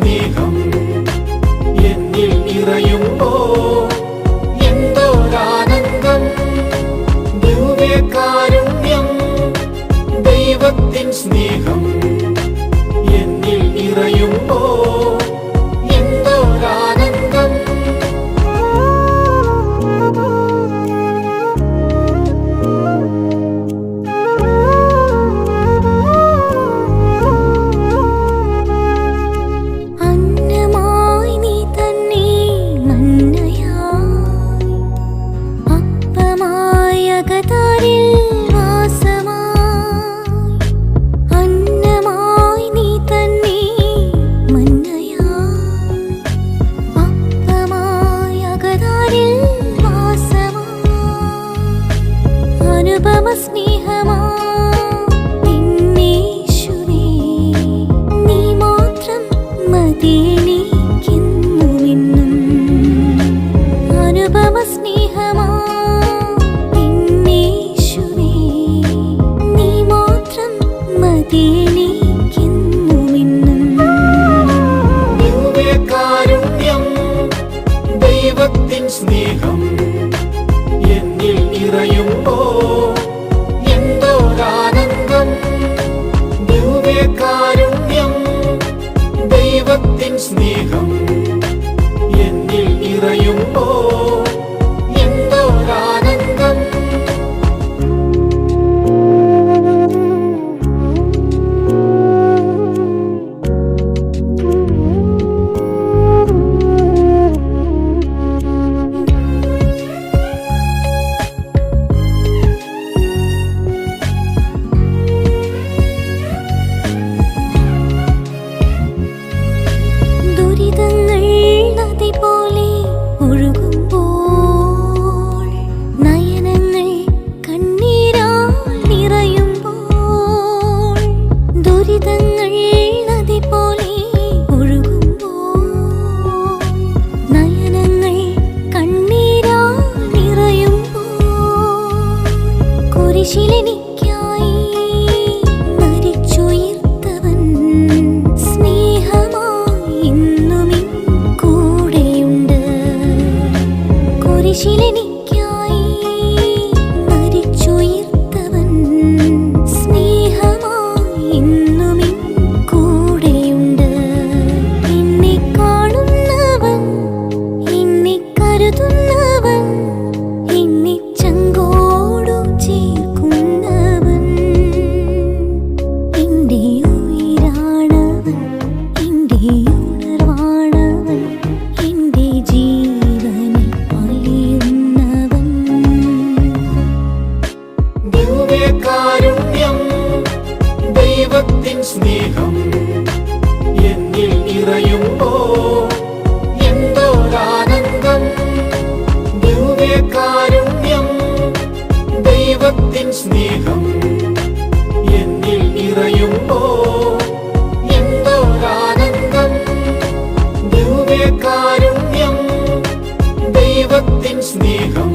സ്നേഹം എന്നിൽ നിറയുമ്പോൾ എന്തോരാനന്ദം. ദിവ്യകാരുണ്യം ദൈവത്തിൻ സ്നേഹം എന്നിൽ നിറയുമ്പോൾ എന്തോരാനന്ദം. സ്നേഹമാ നിന്നീശുവേ, നീ മാത്രം മതി എനിക്കെന്നുമെന്നും. അനുപമ സ്നേഹമാ നിന്നീശുവേ, നീ മാത്രം മതി എനിക്കെന്നുമെന്നും. ദിവ്യകാരുണ്യം ദൈവത്തിൻ സ്നേഹം എന്നിൽ നിറയുമ്പോൾ എന്തോരാനന്ദം. ദിവ്യകാരുണ്യം ദൈവത്തിൻ സ്നേഹം എന്നിൽ നിറയുമ്പോൾ എന്തോരാനന്ദം. പോലെ ഒഴുകുമ്പോൾ, നയനങ്ങൾ കണ്ണീരാൽ നിറയുമ്പോൾ, ദുരിതങ്ങൾ നദി പോലെ ഒഴുകുമ്പോൾ, നയനങ്ങൾ കണ്ണീരാൽ നിറയുമ്പോൾ, കുരിശിലെനിക്കായി മരിച്ചുയർത്തവൻ സ്നേഹമായി ഇന്നുമിൻ കുരിശിലെനിക്കായി മരിച്ചുയർത്തവൻ സ്നേഹമായി ഇന്നുമിൻ കൂടെയുണ്ട്. എന്നെ കാണുന്നവൻ, എന്നെ കരുതുന്നവൻ, എന്നെ ചങ്കോടു ചേർക്കുന്നവൻ, എൻ്റെ ഉയിരാണവൻ, എൻ്റെ ഉണർവാണവൻ, എൻ്റെ ജീവനിൽ അലിയുന്നവൻ. ദിവ്യകാരുണ്യം ദൈവത്തിൻ സ്നേഹം എന്നിൽ നിറയുമ്പോൾ എന്തോരാനന്ദം. ദിവ്യകാരുണ്യം ദൈവത്തിൻ സ്നേഹം എന്നിൽ നിറയുമ്പോൾ എന്തോരാനന്ദം. ദിവ്യകാരുണ്യം ദൈവത്തിൻ സ്നേഹം